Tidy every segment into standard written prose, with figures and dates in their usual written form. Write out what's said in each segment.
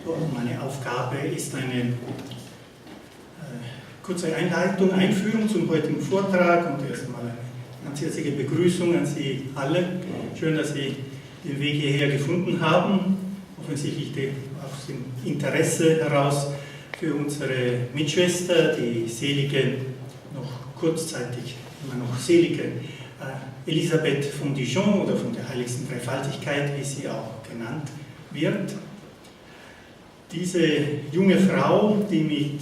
Meine Aufgabe ist eine kurze Einführung zum heutigen Vortrag und erstmal eine ganz herzliche Begrüßung an Sie alle. Schön, dass Sie den Weg hierher gefunden haben, offensichtlich aus dem Interesse heraus für unsere Mitschwester, die selige, noch kurzzeitig immer noch selige Elisabeth von Dijon oder von der heiligsten Dreifaltigkeit, wie sie auch genannt wird. Diese junge Frau, die mit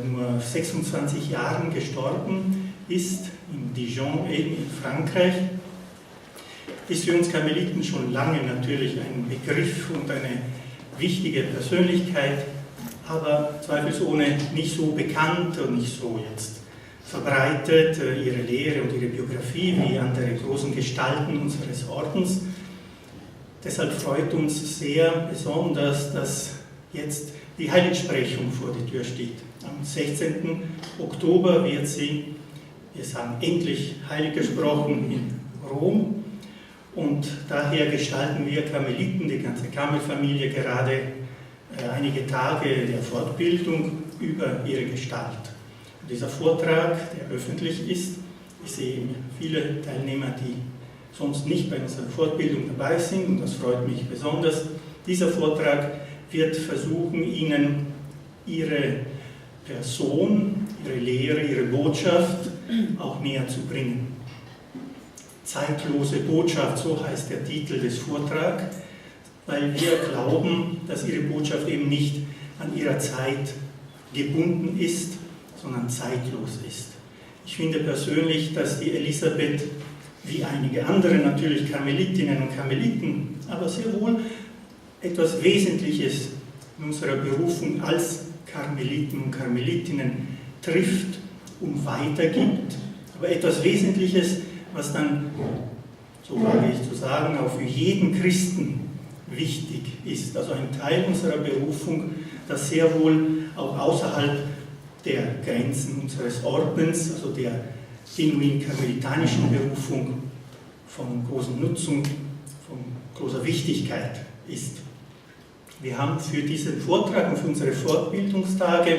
nur 26 Jahren gestorben ist, in Dijon, eben in Frankreich, ist für uns Karmeliten schon lange natürlich ein Begriff und eine wichtige Persönlichkeit, aber zweifelsohne nicht so bekannt und nicht so jetzt verbreitet, ihre Lehre und ihre Biografie wie andere großen Gestalten unseres Ordens. Deshalb freut uns sehr besonders, dass jetzt die Heiligsprechung vor der Tür steht. Am 16. Oktober wird sie, wir sagen endlich, heilig gesprochen in Rom. Und daher gestalten wir Karmeliten, die ganze Karmelfamilie, gerade einige Tage der Fortbildung über ihre Gestalt. Und dieser Vortrag, der öffentlich ist, ich sehe viele Teilnehmer, die sonst nicht bei unserer Fortbildung dabei sind, und das freut mich besonders. Dieser Vortrag wird versuchen, Ihnen Ihre Person, Ihre Lehre, Ihre Botschaft auch näher zu bringen. Zeitlose Botschaft, so heißt der Titel des Vortrags, weil wir glauben, dass Ihre Botschaft eben nicht an ihrer Zeit gebunden ist, sondern zeitlos ist. Ich finde persönlich, dass die Elisabeth, wie einige andere natürlich Karmelitinnen und Karmeliten, aber sehr wohl etwas Wesentliches in unserer Berufung als Karmeliten und Karmelitinnen trifft und weitergibt, aber etwas Wesentliches, was dann, so wage ich zu sagen, auch für jeden Christen wichtig ist. Also ein Teil unserer Berufung, das sehr wohl auch außerhalb der Grenzen unseres Ordens, also der genuin karmelitanischen Berufung, von großer Nutzung, von großer Wichtigkeit ist. Wir haben für diesen Vortrag und für unsere Fortbildungstage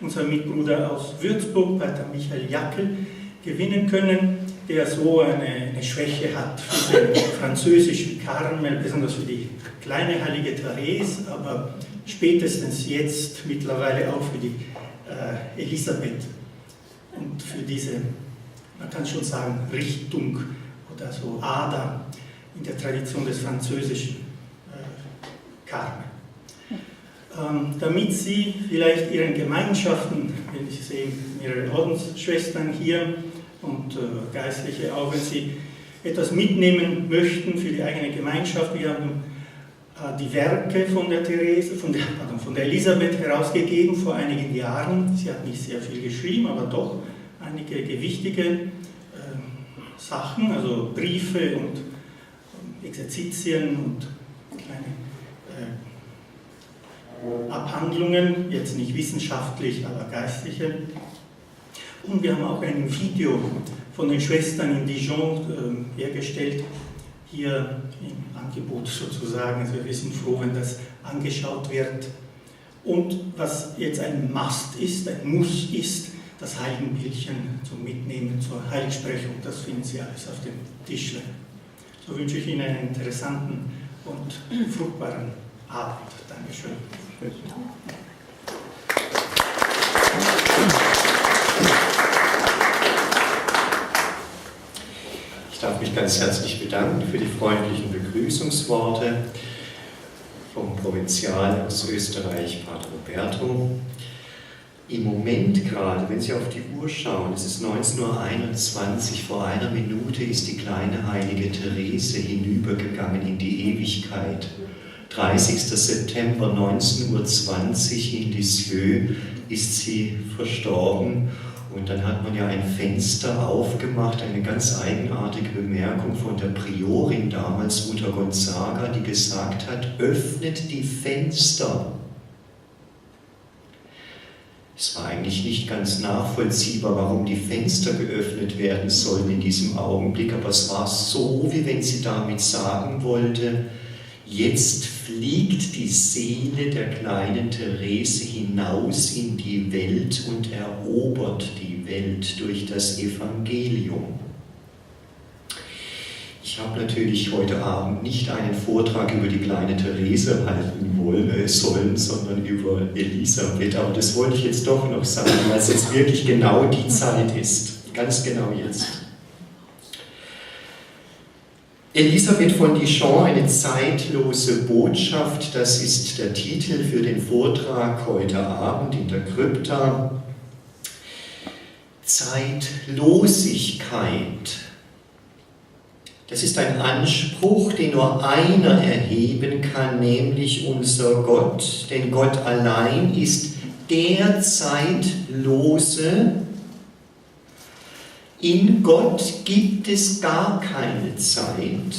unseren Mitbruder aus Würzburg, Pater Michael Jakel, gewinnen können, der so eine Schwäche hat für den französischen Karmel, besonders für die kleine heilige Therese, aber spätestens jetzt mittlerweile auch für die Elisabeth und für diese, man kann schon sagen, Richtung oder so Ader in der Tradition des französischen Karmel. Damit Sie vielleicht Ihren Gemeinschaften, wenn ich sehe mehrere Ordensschwestern hier und Geistliche auch, wenn Sie etwas mitnehmen möchten für die eigene Gemeinschaft, wir haben die Werke von der Elisabeth herausgegeben vor einigen Jahren. Sie hat nicht sehr viel geschrieben, aber doch einige gewichtige Sachen, also Briefe und Exerzitien und kleine Abhandlungen, jetzt nicht wissenschaftlich, aber geistliche. Und wir haben auch ein Video von den Schwestern in Dijon hergestellt, hier im Angebot sozusagen. Also wir sind froh, wenn das angeschaut wird. Und was jetzt ein Must ist, ein Muss ist, das Heiligenbildchen zum Mitnehmen zur Heiligsprechung. Das finden Sie alles auf dem Tischlein. So wünsche ich Ihnen einen interessanten und fruchtbaren Abend. Dankeschön. Ich darf mich ganz herzlich bedanken für die freundlichen Begrüßungsworte vom Provinzial aus Österreich, Pater Roberto. Im Moment gerade, wenn Sie auf die Uhr schauen, es ist 19:21 Uhr, vor einer Minute ist die kleine heilige Therese hinübergegangen in die Ewigkeit. 30. September 19:20 Uhr in Lisieux ist sie verstorben. Und dann hat man ja ein Fenster aufgemacht, eine ganz eigenartige Bemerkung von der Priorin damals, Mutter Gonzaga, die gesagt hat, öffnet die Fenster. Es war eigentlich nicht ganz nachvollziehbar, warum die Fenster geöffnet werden sollen in diesem Augenblick, aber es war so, wie wenn sie damit sagen wollte, Jetzt fliegt die Seele der kleinen Therese hinaus in die Welt und erobert die Welt durch das Evangelium. Ich habe natürlich heute Abend nicht einen Vortrag über die kleine Therese halten sollen, sondern über Elisabeth, aber das wollte ich jetzt doch noch sagen, weil es jetzt wirklich genau die Zeit ist, ganz genau jetzt. Elisabeth von Dijon, eine zeitlose Botschaft, das ist der Titel für den Vortrag heute Abend in der Krypta. Zeitlosigkeit. Das ist ein Anspruch, den nur einer erheben kann, nämlich unser Gott. Denn Gott allein ist der Zeitlose. In Gott gibt es gar keine Zeit.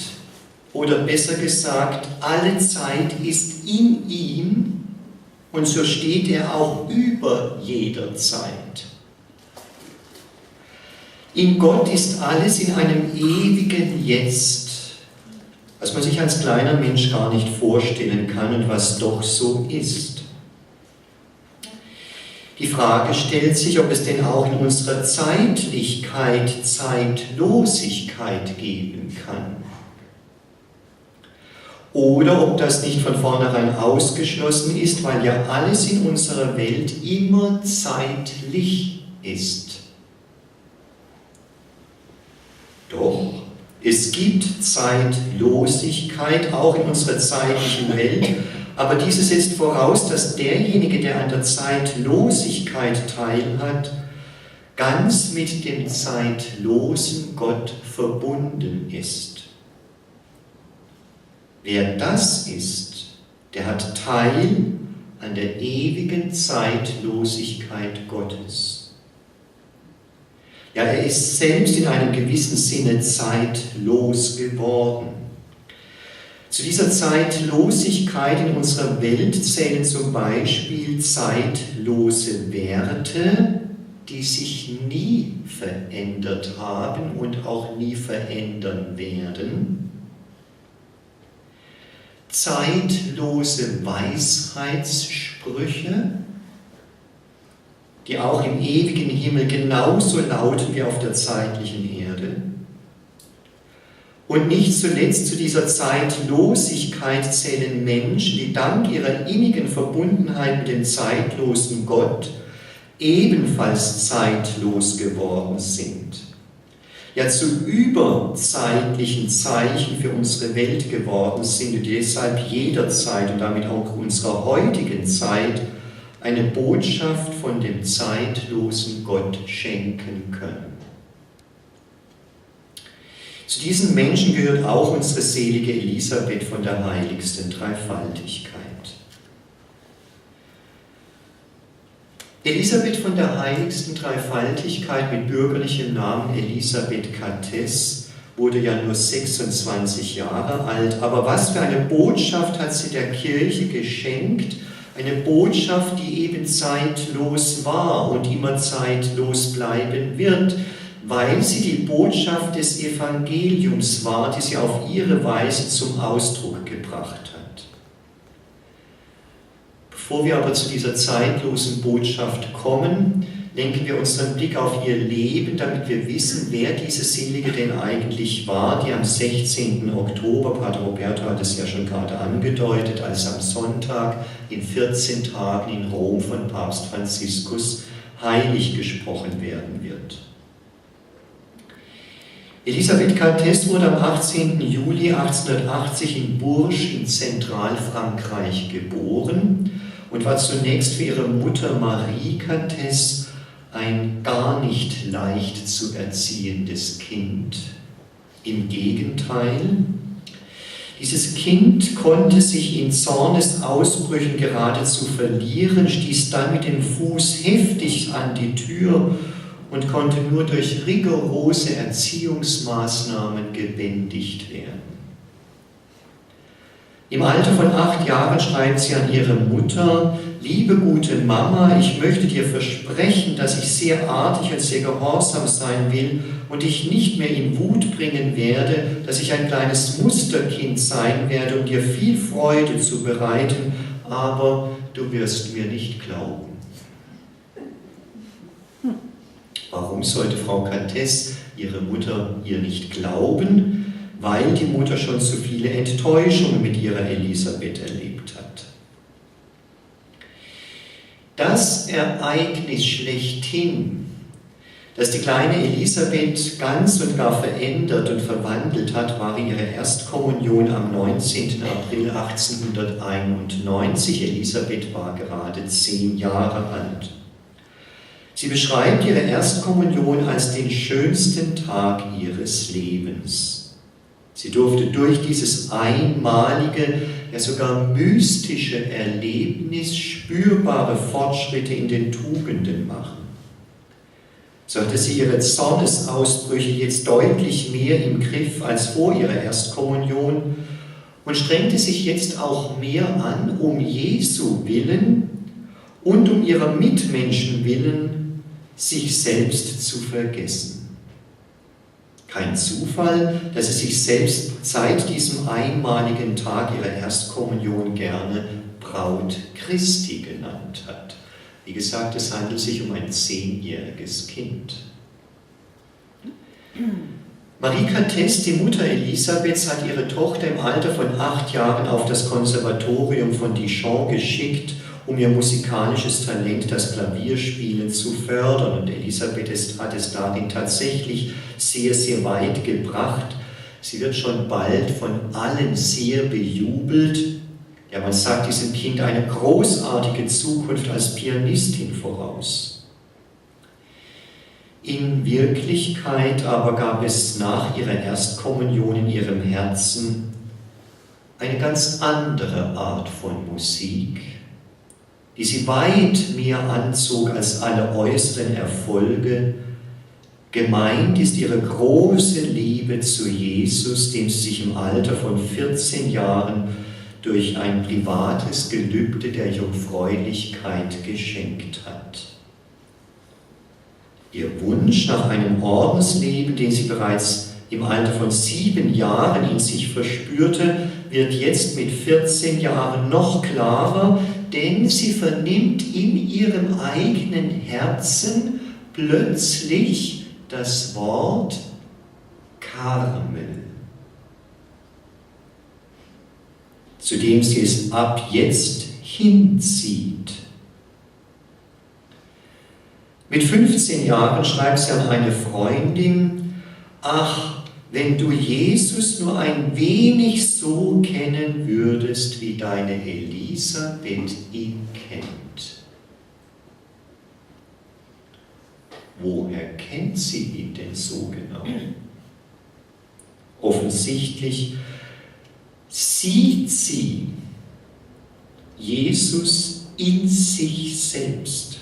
Oder besser gesagt, alle Zeit ist in ihm und so steht er auch über jeder Zeit. In Gott ist alles in einem ewigen Jetzt, was man sich als kleiner Mensch gar nicht vorstellen kann und was doch so ist. Die Frage stellt sich, ob es denn auch in unserer Zeitlichkeit Zeitlosigkeit geben kann. Oder ob das nicht von vornherein ausgeschlossen ist, weil ja alles in unserer Welt immer zeitlich ist. Doch, es gibt Zeitlosigkeit auch in unserer zeitlichen Welt, aber diese setzt voraus, dass derjenige, der an der Zeitlosigkeit teilhat, ganz mit dem zeitlosen Gott verbunden ist. Wer das ist, der hat Teil an der ewigen Zeitlosigkeit Gottes. Ja, er ist selbst in einem gewissen Sinne zeitlos geworden. Zu dieser Zeitlosigkeit in unserer Welt zählen zum Beispiel zeitlose Werte, die sich nie verändert haben und auch nie verändern werden. Zeitlose Weisheitssprüche, die auch im ewigen Himmel genauso lauten wie auf der zeitlichen Erde. Und nicht zuletzt zu dieser Zeitlosigkeit zählen Menschen, die dank ihrer innigen Verbundenheit mit dem zeitlosen Gott ebenfalls zeitlos geworden sind. Ja, zu überzeitlichen Zeichen für unsere Welt geworden sind und deshalb jederzeit und damit auch unserer heutigen Zeit eine Botschaft von dem zeitlosen Gott schenken können. Zu diesen Menschen gehört auch unsere selige Elisabeth von der heiligsten Dreifaltigkeit. Elisabeth von der heiligsten Dreifaltigkeit mit bürgerlichem Namen Elisabeth Kates wurde ja nur 26 Jahre alt, aber was für eine Botschaft hat sie der Kirche geschenkt? Eine Botschaft, die eben zeitlos war und immer zeitlos bleiben wird, weil sie die Botschaft des Evangeliums war, die sie auf ihre Weise zum Ausdruck gebracht hat. Bevor wir aber zu dieser zeitlosen Botschaft kommen, lenken wir unseren Blick auf ihr Leben, damit wir wissen, wer diese Selige denn eigentlich war, die am 16. Oktober, Pater Roberto hat es ja schon gerade angedeutet, als am Sonntag in 14 Tagen in Rom von Papst Franziskus heilig gesprochen werden wird. Elisabeth Kates wurde am 18. Juli 1880 in Bourges in Zentralfrankreich geboren und war zunächst für ihre Mutter Marie Kates ein gar nicht leicht zu erziehendes Kind. Im Gegenteil, dieses Kind konnte sich in Zornesausbrüchen geradezu verlieren, stieß dann mit dem Fuß heftig an die Tür und konnte nur durch rigorose Erziehungsmaßnahmen gebändigt werden. Im Alter von 8 Jahren schreibt sie an ihre Mutter: Liebe gute Mama, ich möchte dir versprechen, dass ich sehr artig und sehr gehorsam sein will und dich nicht mehr in Wut bringen werde, dass ich ein kleines Musterkind sein werde, um dir viel Freude zu bereiten, aber du wirst mir nicht glauben. Warum sollte Frau Kates ihre Mutter ihr nicht glauben? Weil die Mutter schon so viele Enttäuschungen mit ihrer Elisabeth erlebt hat. Das Ereignis schlechthin, das die kleine Elisabeth ganz und gar verändert und verwandelt hat, war ihre Erstkommunion am 19. April 1891. Elisabeth war gerade 10 Jahre alt. Sie beschreibt ihre Erstkommunion als den schönsten Tag ihres Lebens. Sie durfte durch dieses einmalige, ja sogar mystische Erlebnis spürbare Fortschritte in den Tugenden machen. So hatte sie ihre Zornesausbrüche jetzt deutlich mehr im Griff als vor ihrer Erstkommunion und strengte sich jetzt auch mehr an, um Jesu willen und um ihrer Mitmenschen willen, sich selbst zu vergessen. Kein Zufall, dass sie sich selbst seit diesem einmaligen Tag ihrer Erstkommunion gerne Braut Christi genannt hat. Wie gesagt, es handelt sich um ein 10-jähriges Kind. Marie Kates, die Mutter Elisabeths, hat ihre Tochter im Alter von 8 Jahren auf das Konservatorium von Dijon geschickt, um ihr musikalisches Talent, das Klavierspielen, zu fördern. Und Elisabeth hat es darin tatsächlich sehr, sehr weit gebracht. Sie wird schon bald von allen sehr bejubelt. Ja, man sagt diesem Kind eine großartige Zukunft als Pianistin voraus. In Wirklichkeit aber gab es nach ihrer Erstkommunion in ihrem Herzen eine ganz andere Art von Musik, die sie weit mehr anzog als alle äußeren Erfolge. Gemeint ist ihre große Liebe zu Jesus, dem sie sich im Alter von 14 Jahren durch ein privates Gelübde der Jungfräulichkeit geschenkt hat. Ihr Wunsch nach einem Ordensleben, den sie bereits im Alter von 7 Jahren in sich verspürte, wird jetzt mit 14 Jahren noch klarer, denn sie vernimmt in ihrem eigenen Herzen plötzlich das Wort Karmel, zu dem sie es ab jetzt hinzieht. Mit 15 Jahren schreibt sie an eine Freundin: Ach, wenn du Jesus nur ein wenig so kennen würdest, wie deine Elisabeth ihn kennt. Woher kennt sie ihn denn so genau? Offensichtlich sieht sie Jesus in sich selbst.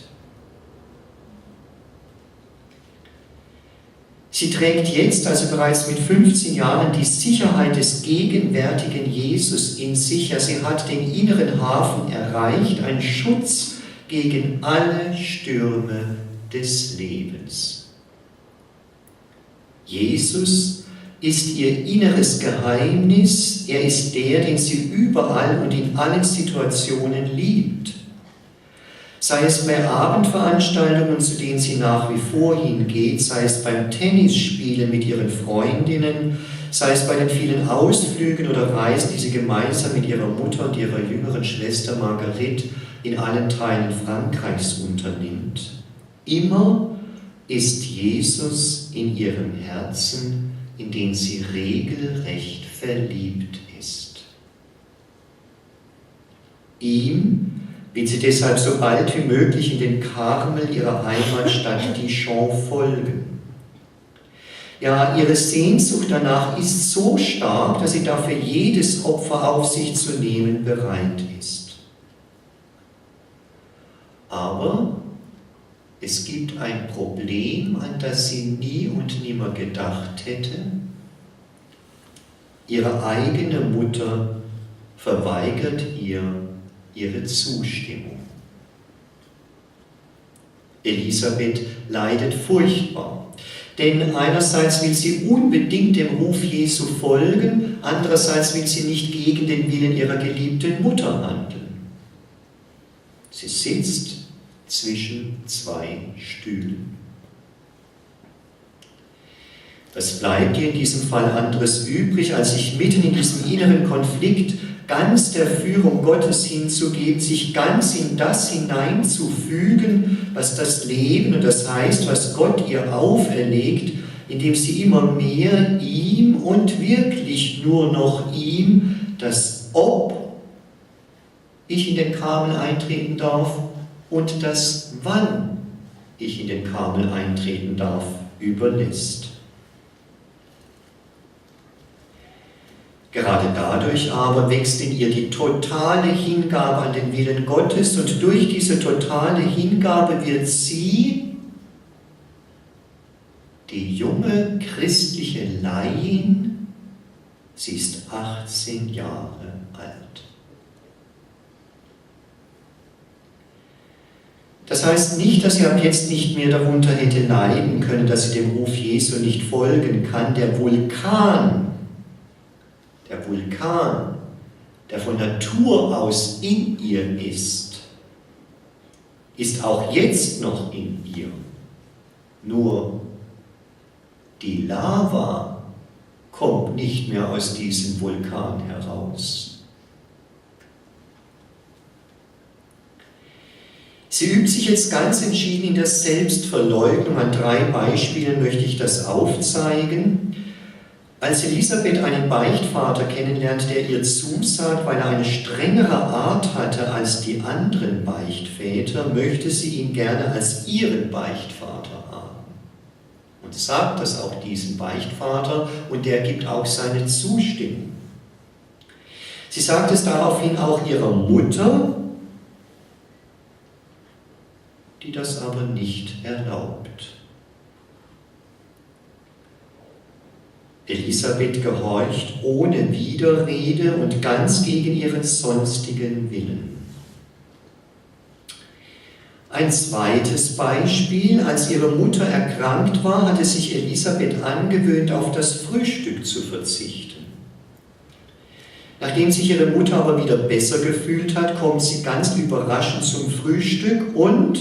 Sie trägt jetzt, also bereits mit 15 Jahren, die Sicherheit des gegenwärtigen Jesus in sich. Ja, sie hat den inneren Hafen erreicht, ein Schutz gegen alle Stürme des Lebens. Jesus ist ihr inneres Geheimnis. Er ist der, den sie überall und in allen Situationen liebt. Sei es bei Abendveranstaltungen, zu denen sie nach wie vor hingeht, sei es beim Tennisspielen mit ihren Freundinnen, sei es bei den vielen Ausflügen oder Reisen, die sie gemeinsam mit ihrer Mutter und ihrer jüngeren Schwester Marguerite in allen Teilen Frankreichs unternimmt. Immer ist Jesus in ihrem Herzen, in den sie regelrecht verliebt ist. Ihm will sie deshalb so bald wie möglich in den Karmel ihrer Heimatstadt Dijon folgen. Ja, ihre Sehnsucht danach ist so stark, dass sie dafür jedes Opfer auf sich zu nehmen bereit ist. Aber es gibt ein Problem, an das sie nie und nimmer gedacht hätte. Ihre eigene Mutter verweigert ihr ihre Zustimmung. Elisabeth leidet furchtbar, denn einerseits will sie unbedingt dem Ruf Jesu folgen, andererseits will sie nicht gegen den Willen ihrer geliebten Mutter handeln. Sie sitzt zwischen zwei Stühlen. Was bleibt ihr in diesem Fall anderes übrig, als sich mitten in diesem inneren Konflikt ganz der Führung Gottes hinzugeben, sich ganz in das hineinzufügen, was das Leben, und das heißt, was Gott ihr auferlegt, indem sie immer mehr ihm und wirklich nur noch ihm das Ob ich in den Karmel eintreten darf und das Wann ich in den Karmel eintreten darf, überlässt. Gerade dadurch aber wächst in ihr die totale Hingabe an den Willen Gottes, und durch diese totale Hingabe wird sie, die junge christliche Laien, sie ist 18 Jahre alt. Das heißt nicht, dass sie ab jetzt nicht mehr darunter hätte leiden können, dass sie dem Ruf Jesu nicht folgen kann. Der Vulkan, der von Natur aus in ihr ist auch jetzt noch in ihr. Nur die Lava kommt nicht mehr aus diesem Vulkan heraus. Sie übt sich jetzt ganz entschieden in der Selbstverleugnung. An 3 Beispielen möchte ich das aufzeigen. Als Elisabeth einen Beichtvater kennenlernt, der ihr zusagt, weil er eine strengere Art hatte als die anderen Beichtväter, möchte sie ihn gerne als ihren Beichtvater haben. Und sagt das auch diesem Beichtvater, und der gibt auch seine Zustimmung. Sie sagt es daraufhin auch ihrer Mutter, die das aber nicht erlaubt. Elisabeth gehorcht ohne Widerrede und ganz gegen ihren sonstigen Willen. Ein zweites Beispiel: Als ihre Mutter erkrankt war, hatte sich Elisabeth angewöhnt, auf das Frühstück zu verzichten. Nachdem sich ihre Mutter aber wieder besser gefühlt hat, kommt sie ganz überraschend zum Frühstück und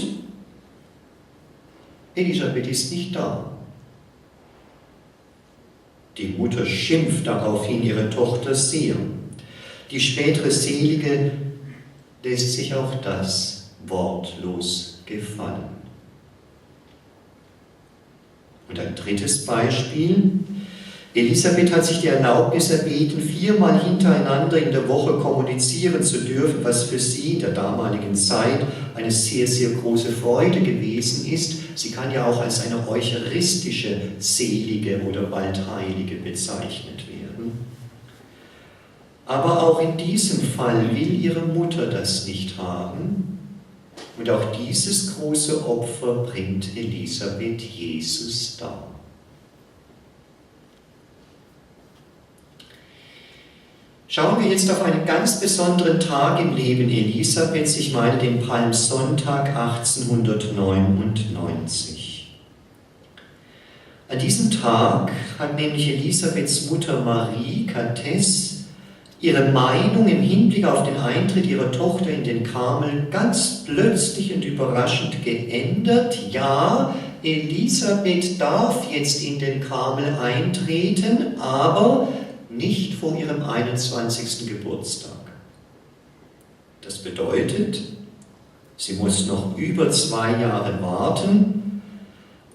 Elisabeth ist nicht da. Die Mutter schimpft daraufhin ihre Tochter sehr. Die spätere Selige lässt sich auch das wortlos gefallen. Und ein drittes Beispiel: Elisabeth hat sich die Erlaubnis erbeten, 4-mal hintereinander in der Woche kommunizieren zu dürfen, was für sie in der damaligen Zeit eine sehr, sehr große Freude gewesen ist. Sie kann ja auch als eine eucharistische Selige oder bald Heilige bezeichnet werden. Aber auch in diesem Fall will ihre Mutter das nicht haben. Und auch dieses große Opfer bringt Elisabeth Jesus dar. Schauen wir jetzt auf einen ganz besonderen Tag im Leben Elisabeths, ich meine den Palmsonntag 1899. An diesem Tag hat nämlich Elisabeths Mutter Marie Kates ihre Meinung im Hinblick auf den Eintritt ihrer Tochter in den Karmel ganz plötzlich und überraschend geändert. Ja, Elisabeth darf jetzt in den Karmel eintreten, aber nicht vor ihrem 21. Geburtstag. Das bedeutet, sie muss noch über 2 Jahre warten,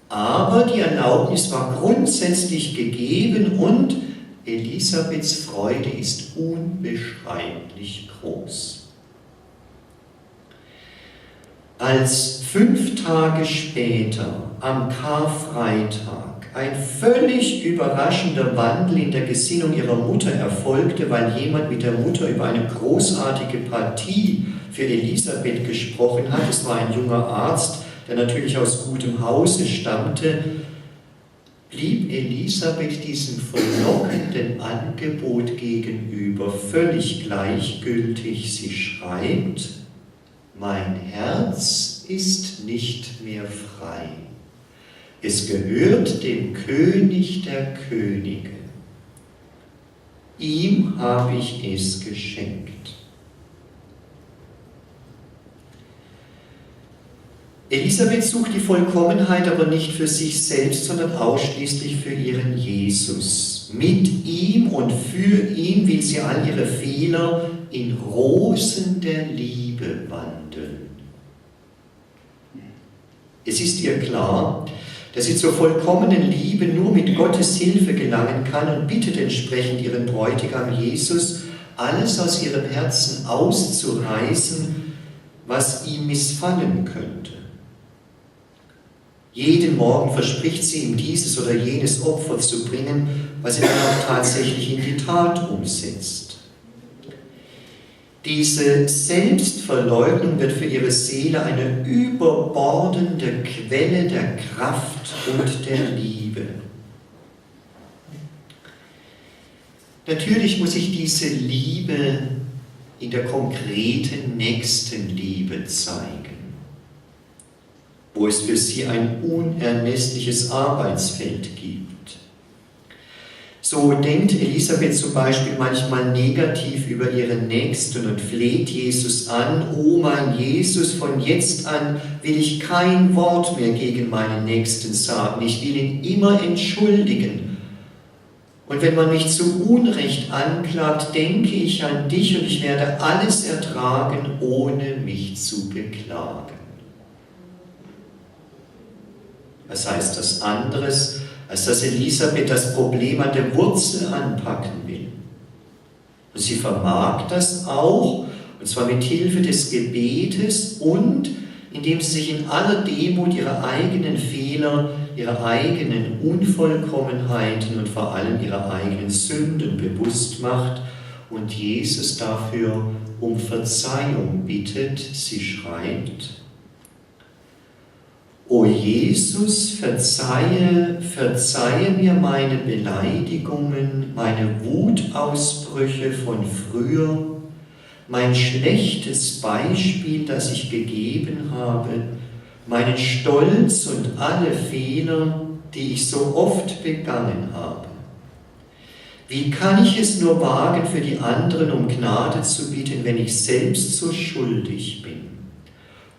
aber die Erlaubnis war grundsätzlich gegeben und Elisabeths Freude ist unbeschreiblich groß. Als 5 Tage später, am Karfreitag, ein völlig überraschender Wandel in der Gesinnung ihrer Mutter erfolgte, weil jemand mit der Mutter über eine großartige Partie für Elisabeth gesprochen hat. Es war ein junger Arzt, der natürlich aus gutem Hause stammte. blieb Elisabeth diesem verlockenden Angebot gegenüber völlig gleichgültig. Sie schreibt: Mein Herz ist nicht mehr frei. Es gehört dem König der Könige. Ihm habe ich es geschenkt. Elisabeth sucht die Vollkommenheit aber nicht für sich selbst, sondern ausschließlich für ihren Jesus. Mit ihm und für ihn will sie all ihre Fehler in Rosen der Liebe wandeln. Es ist ihr klar, dass sie zur vollkommenen Liebe nur mit Gottes Hilfe gelangen kann und bittet entsprechend ihren Bräutigam Jesus, alles aus ihrem Herzen auszureißen, was ihm missfallen könnte. Jeden Morgen verspricht sie ihm dieses oder jenes Opfer zu bringen, was er dann auch tatsächlich in die Tat umsetzt. Diese Selbstverleugnung wird für ihre Seele eine überbordende Quelle der Kraft und der Liebe. Natürlich muss sich diese Liebe in der konkreten Nächstenliebe zeigen, wo es für sie ein unermessliches Arbeitsfeld gibt. So denkt Elisabeth zum Beispiel manchmal negativ über ihren Nächsten und fleht Jesus an: O mein Jesus, von jetzt an will ich kein Wort mehr gegen meinen Nächsten sagen, ich will ihn immer entschuldigen. Und wenn man mich zu Unrecht anklagt, denke ich an dich und ich werde alles ertragen, ohne mich zu beklagen. Was heißt das anderes, als dass Elisabeth das Problem an der Wurzel anpacken will? Und sie vermag das auch, und zwar mit Hilfe des Gebetes und indem sie sich in aller Demut ihrer eigenen Fehler, ihrer eigenen Unvollkommenheiten und vor allem ihrer eigenen Sünden bewusst macht und Jesus dafür um Verzeihung bittet. Sie schreibt: O Jesus, verzeihe mir meine Beleidigungen, meine Wutausbrüche von früher, mein schlechtes Beispiel, das ich gegeben habe, meinen Stolz und alle Fehler, die ich so oft begangen habe. Wie kann ich es nur wagen, für die anderen um Gnade zu bitten, wenn ich selbst so schuldig bin?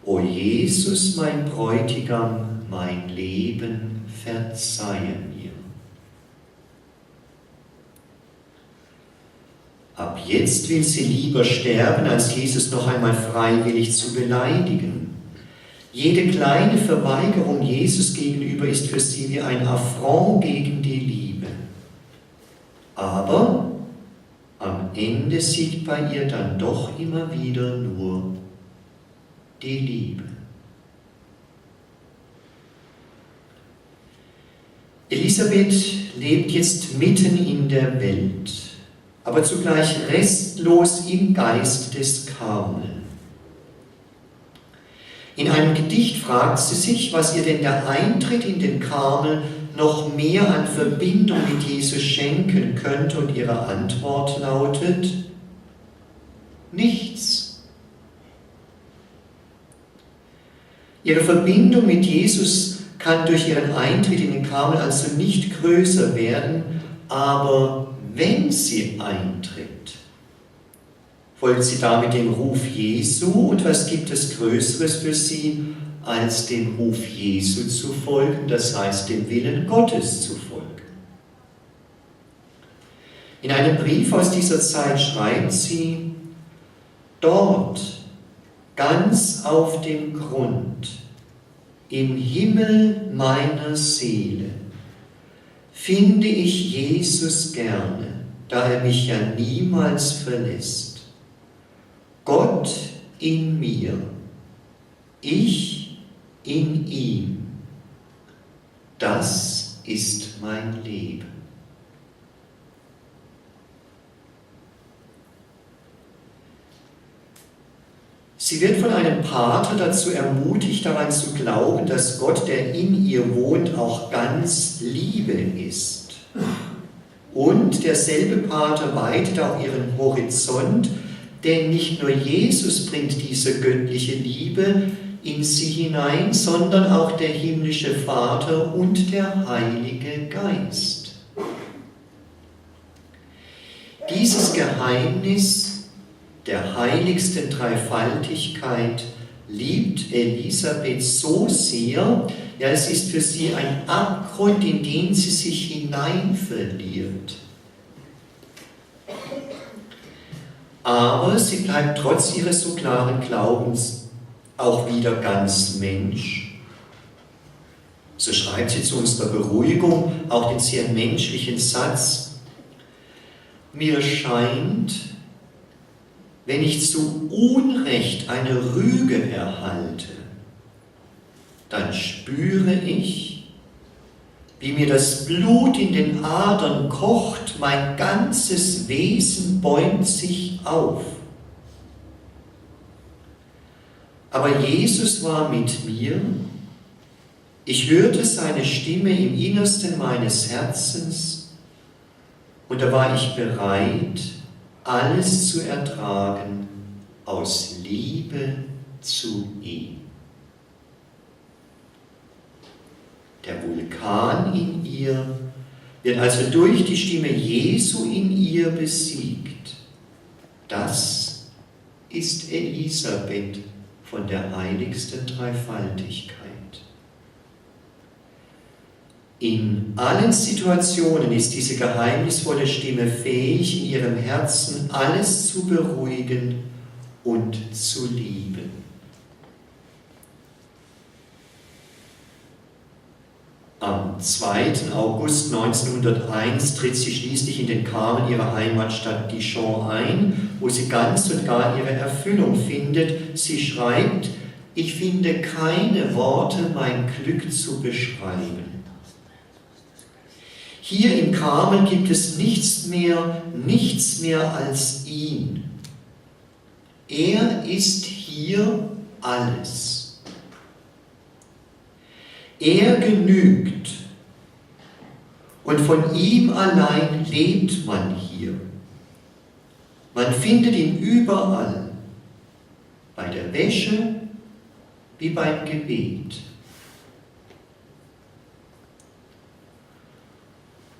O Jesus, mein Bräutigam, mein Leben, verzeihe mir. Ab jetzt will sie lieber sterben, als Jesus noch einmal freiwillig zu beleidigen. Jede kleine Verweigerung Jesus gegenüber ist für sie wie ein Affront gegen die Liebe. Aber am Ende siegt bei ihr dann doch immer wieder nur die Liebe. Elisabeth lebt jetzt mitten in der Welt, aber zugleich restlos im Geist des Karmel. In einem Gedicht fragt sie sich, was ihr denn der Eintritt in den Karmel noch mehr an Verbindung mit Jesus schenken könnte, und ihre Antwort lautet: nichts. Ihre Verbindung mit Jesus kann durch ihren Eintritt in den Karmel also nicht größer werden, aber wenn sie eintritt, folgt sie damit dem Ruf Jesu, und was gibt es Größeres für sie, als dem Ruf Jesu zu folgen, das heißt dem Willen Gottes zu folgen. In einem Brief aus dieser Zeit schreibt sie: Dort, ganz auf dem Grund, im Himmel meiner Seele, finde ich Jesus gerne, da er mich ja niemals verlässt. Gott in mir, ich in ihm, das ist mein Leben. Sie wird von einem Pater dazu ermutigt, daran zu glauben, dass Gott, der in ihr wohnt, auch ganz Liebe ist. Und derselbe Pater weitet auch ihren Horizont, denn nicht nur Jesus bringt diese göttliche Liebe in sie hinein, sondern auch der himmlische Vater und der Heilige Geist. Dieses Geheimnis der heiligsten Dreifaltigkeit liebt Elisabeth so sehr, ja, es ist für sie ein Abgrund, in den sie sich hineinverliert. Aber sie bleibt trotz ihres so klaren Glaubens auch wieder ganz Mensch. So schreibt sie zu unserer Beruhigung auch den sehr menschlichen Satz: Mir scheint, wenn ich zu Unrecht eine Rüge erhalte, dann spüre ich, wie mir das Blut in den Adern kocht, mein ganzes Wesen bäumt sich auf. Aber Jesus war mit mir, ich hörte seine Stimme im Innersten meines Herzens und da war ich bereit, alles zu ertragen aus Liebe zu ihm. Der Vulkan in ihr wird also durch die Stimme Jesu in ihr besiegt. Das ist Elisabeth von der heiligsten Dreifaltigkeit. In allen Situationen ist diese geheimnisvolle Stimme fähig, in ihrem Herzen alles zu beruhigen und zu lieben. Am 2. August 1901 tritt sie schließlich in den Karmen ihrer Heimatstadt Dijon ein, wo sie ganz und gar ihre Erfüllung findet. Sie schreibt: Ich finde keine Worte, mein Glück zu beschreiben. Hier im Karmel gibt es nichts mehr als ihn. Er ist hier alles. Er genügt und von ihm allein lebt man hier. Man findet ihn überall, bei der Wäsche wie beim Gebet.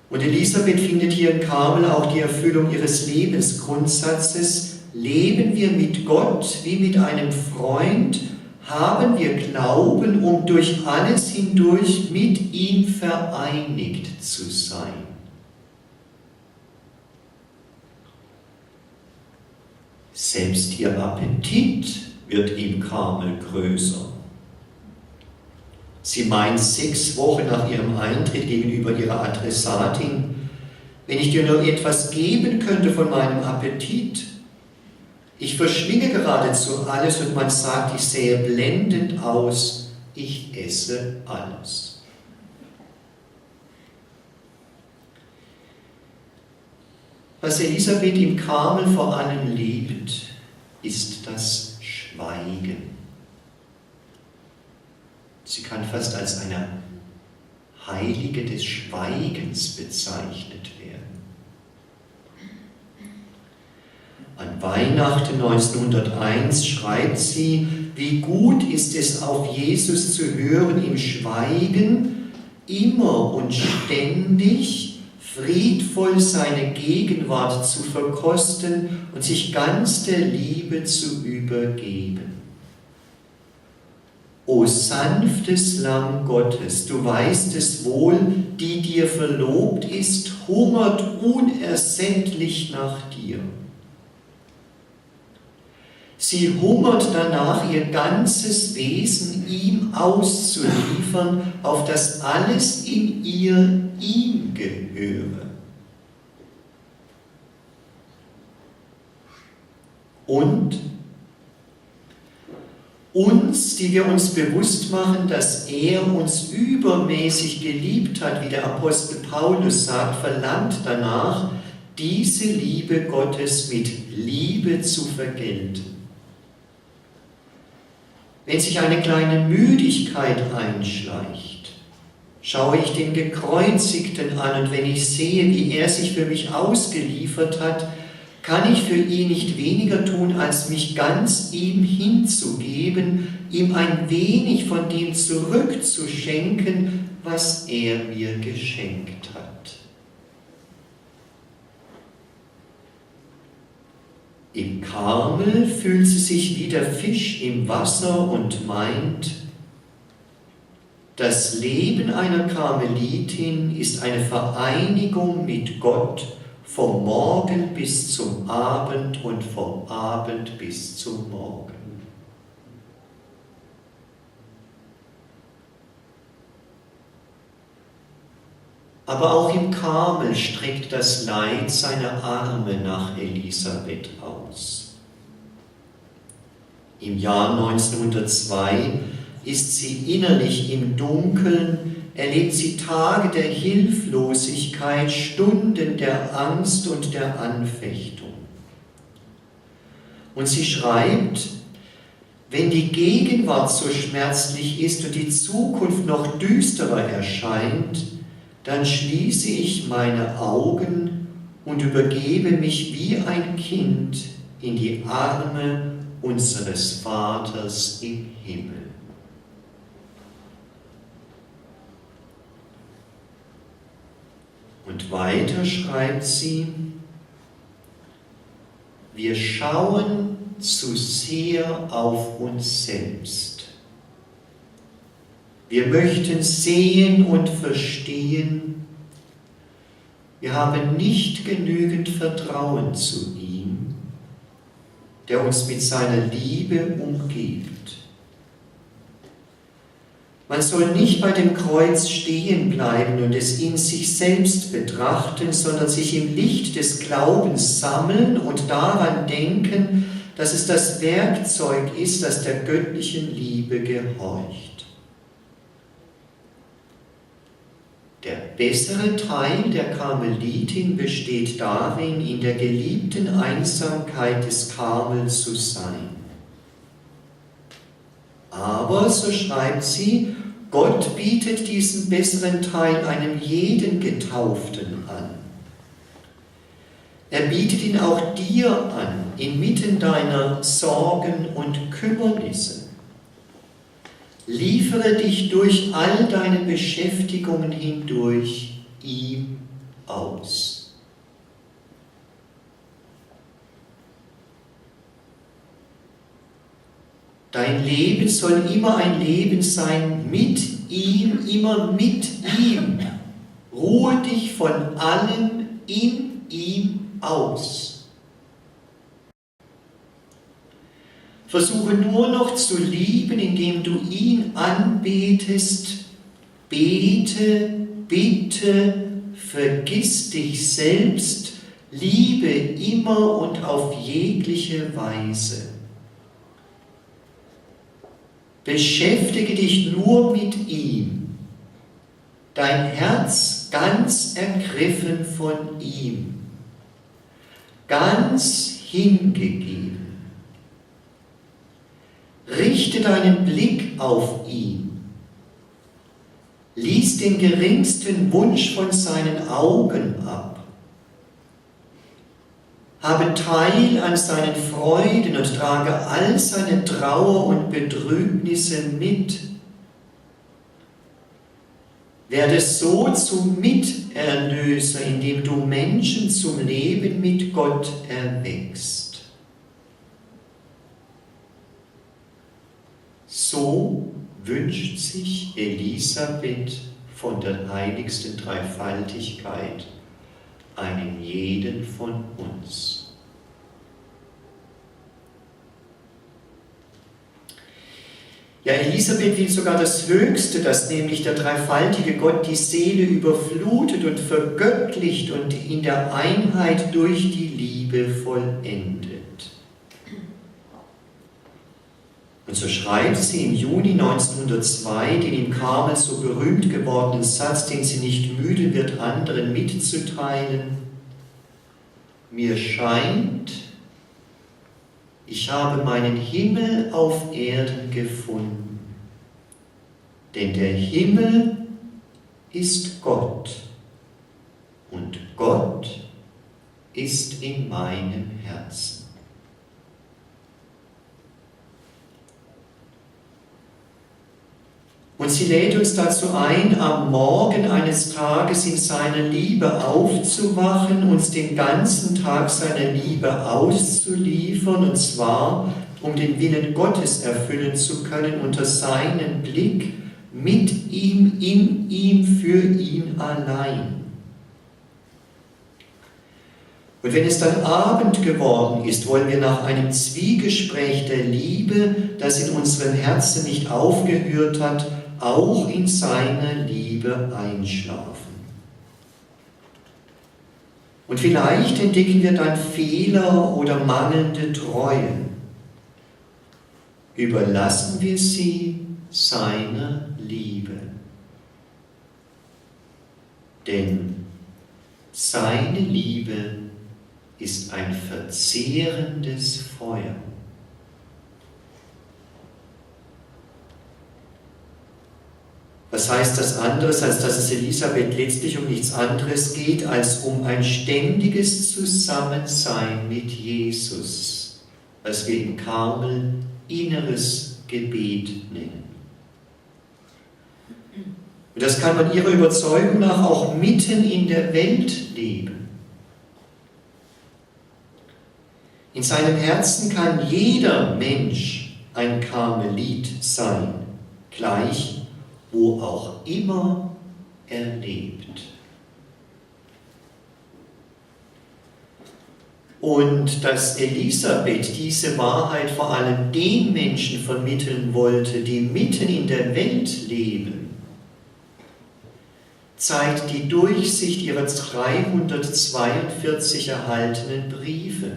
Und Elisabeth findet hier im Karmel auch die Erfüllung ihres Lebensgrundsatzes. Leben wir mit Gott wie mit einem Freund, haben wir Glauben, um durch alles hindurch mit ihm vereinigt zu sein. Selbst ihr Appetit wird im Karmel größer. Sie meint 6 Wochen nach ihrem Eintritt gegenüber ihrer Adressatin: Wenn ich dir nur etwas geben könnte von meinem Appetit. Ich verschlinge geradezu alles und man sagt, ich sähe blendend aus. Ich esse alles. Was Elisabeth im Karmel vor allem liebt, ist das Schweigen. Sie kann fast als eine Heilige des Schweigens bezeichnet werden. An Weihnachten 1901 schreibt sie: Wie gut ist es, auf Jesus zu hören im Schweigen, immer und ständig friedvoll seine Gegenwart zu verkosten und sich ganz der Liebe zu übergeben. O sanftes Lamm Gottes, du weißt es wohl, die dir verlobt ist, hungert unersättlich nach dir. Sie hungert danach, ihr ganzes Wesen ihm auszuliefern, auf das alles in ihr ihm gehöre. Und uns, die wir uns bewusst machen, dass er uns übermäßig geliebt hat, wie der Apostel Paulus sagt, verlangt danach, diese Liebe Gottes mit Liebe zu vergelten. wenn sich eine kleine Müdigkeit einschleicht, schaue ich den Gekreuzigten an und wenn ich sehe, wie er sich für mich ausgeliefert hat, kann ich für ihn nicht weniger tun, als mich ganz ihm hinzugeben, ihm ein wenig von dem zurückzuschenken, was er mir geschenkt hat. Im Karmel fühlt sie sich wie der Fisch im Wasser und meint, das Leben einer Karmelitin ist eine Vereinigung mit Gott vom Morgen bis zum Abend und vom Abend bis zum Morgen. Aber auch im Karmel streckt das Leid seine Arme nach Elisabeth aus. Im Jahr 1902 ist sie innerlich im Dunkeln, erlebt sie Tage der Hilflosigkeit, Stunden der Angst und der Anfechtung. Und sie schreibt, wenn die Gegenwart so schmerzlich ist und die Zukunft noch düsterer erscheint, dann schließe ich meine Augen und übergebe mich wie ein Kind in die Arme unseres Vaters im Himmel. Und weiter schreibt sie, wir schauen zu sehr auf uns selbst. Wir möchten sehen und verstehen, wir haben nicht genügend Vertrauen zu ihm, der uns mit seiner Liebe umgibt. Man soll nicht bei dem Kreuz stehen bleiben und es in sich selbst betrachten, sondern sich im Licht des Glaubens sammeln und daran denken, dass es das Werkzeug ist, das der göttlichen Liebe gehorcht. Der bessere Teil der Karmelitin besteht darin, in der geliebten Einsamkeit des Karmel zu sein. Aber, so schreibt sie, Gott bietet diesen besseren Teil einem jeden Getauften an. Er bietet ihn auch dir an, inmitten deiner Sorgen und Kümmernisse. Liefere dich durch all deine Beschäftigungen hindurch ihm aus. Dein Leben soll immer ein Leben sein mit ihm, immer mit ihm. Ruhe dich von allem in ihm aus. Versuche nur noch zu lieben, indem du ihn anbetest. Bete, bitte, vergiss dich selbst, liebe immer und auf jegliche Weise. Beschäftige dich nur mit ihm, dein Herz ganz ergriffen von ihm, ganz hingegeben. Richte deinen Blick auf ihn. Lies den geringsten Wunsch von seinen Augen ab. Habe Teil an seinen Freuden und trage all seine Trauer und Betrübnisse mit. Werde so zum Miterlöser, indem du Menschen zum Leben mit Gott erweckst. So wünscht sich Elisabeth von der heiligsten Dreifaltigkeit einen jeden von uns. Ja, Elisabeth will sogar das Höchste, dass nämlich der dreifaltige Gott die Seele überflutet und vergöttlicht und in der Einheit durch die Liebe vollendet. Und so schreibt sie im Juni 1902 den im Karmel so berühmt gewordenen Satz, den sie nicht müde wird, anderen mitzuteilen. Mir scheint, ich habe meinen Himmel auf Erden gefunden, denn der Himmel ist Gott und Gott ist in meinem Herzen. Und sie lädt uns dazu ein, am Morgen eines Tages in seiner Liebe aufzuwachen, uns den ganzen Tag seiner Liebe auszuliefern, und zwar, um den Willen Gottes erfüllen zu können, unter seinen Blick, mit ihm, in ihm, für ihn allein. Und wenn es dann Abend geworden ist, wollen wir nach einem Zwiegespräch der Liebe, das in unserem Herzen nicht aufgehört hat, auch in seiner Liebe einschlafen. Und vielleicht entdecken wir dann Fehler oder mangelnde Treue. Überlassen wir sie seiner Liebe. Denn seine Liebe ist ein verzehrendes Feuer. Was heißt das anderes, als dass es Elisabeth letztlich um nichts anderes geht, als um ein ständiges Zusammensein mit Jesus, was wir im Karmel inneres Gebet nennen. Und das kann man ihrer Überzeugung nach auch mitten in der Welt leben. In seinem Herzen kann jeder Mensch ein Karmelit sein, gleich wo auch immer er lebt. Und dass Elisabeth diese Wahrheit vor allem den Menschen vermitteln wollte, die mitten in der Welt leben, zeigt die Durchsicht ihrer 342 erhaltenen Briefe.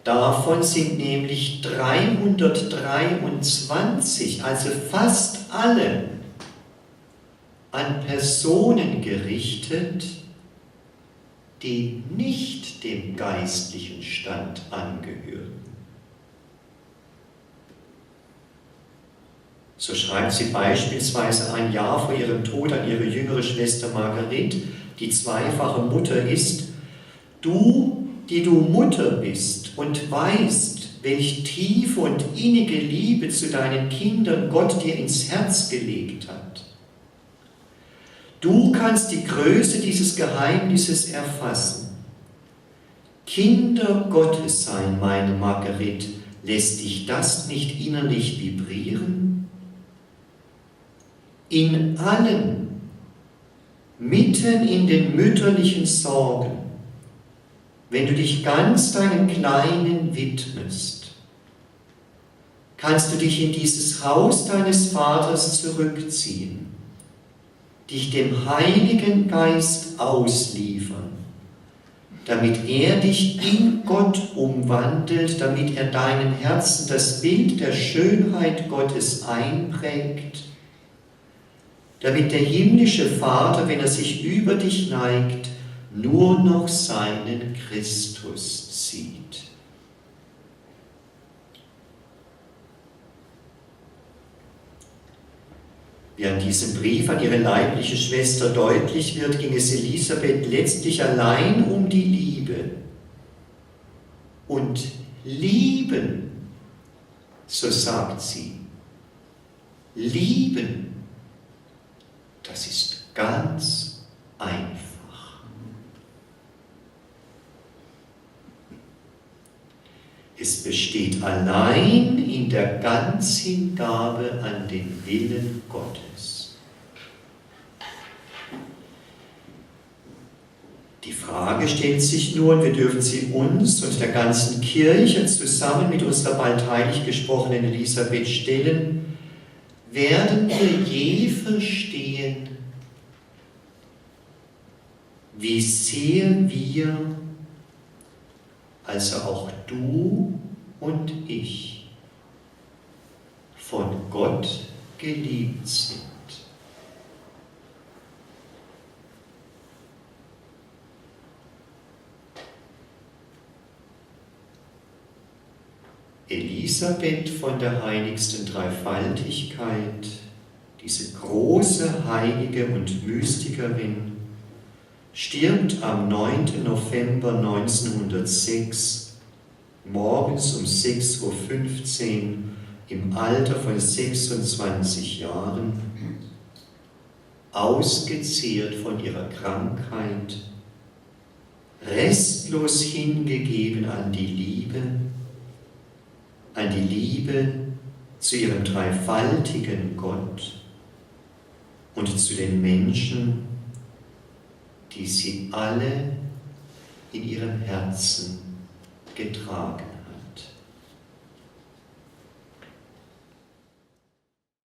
Davon sind nämlich 323, also fast alle, an Personen gerichtet, die nicht dem geistlichen Stand angehörten. So schreibt sie beispielsweise ein Jahr vor ihrem Tod an ihre jüngere Schwester Marguerite, die zweifache Mutter ist: Du, die du Mutter bist und weißt, welch tiefe und innige Liebe zu deinen Kindern Gott dir ins Herz gelegt hat. Du kannst die Größe dieses Geheimnisses erfassen. Kinder Gottes sein, meine Marguerite, lässt dich das nicht innerlich vibrieren? In allem, mitten in den mütterlichen Sorgen, wenn du dich ganz deinem Kleinen widmest, kannst du dich in dieses Haus deines Vaters zurückziehen, dich dem Heiligen Geist ausliefern, damit er dich in Gott umwandelt, damit er deinem Herzen das Bild der Schönheit Gottes einprägt, damit der himmlische Vater, wenn er sich über dich neigt, nur noch seinen Christus sieht. Wie an diesem Brief an ihre leibliche Schwester deutlich wird, ging es Elisabeth letztlich allein um die Liebe. Und lieben, so sagt sie, lieben, das ist ganz einfach. Es besteht allein in der Ganzhingabe an den Willen Gottes. Die Frage stellt sich nur, und wir dürfen sie uns und der ganzen Kirche zusammen mit unserer bald heilig gesprochenen Elisabeth stellen: Werden wir je verstehen, wie sehr wir, also auch du und ich, von Gott geliebt sind? Elisabeth von der heiligsten Dreifaltigkeit, diese große Heilige und Mystikerin, stirbt am 9. November 1906 morgens um 6:15 Uhr im Alter von 26 Jahren, ausgezehrt von ihrer Krankheit, restlos hingegeben an die Liebe zu ihrem dreifaltigen Gott und zu den Menschen, die sie alle in ihrem Herzen getragen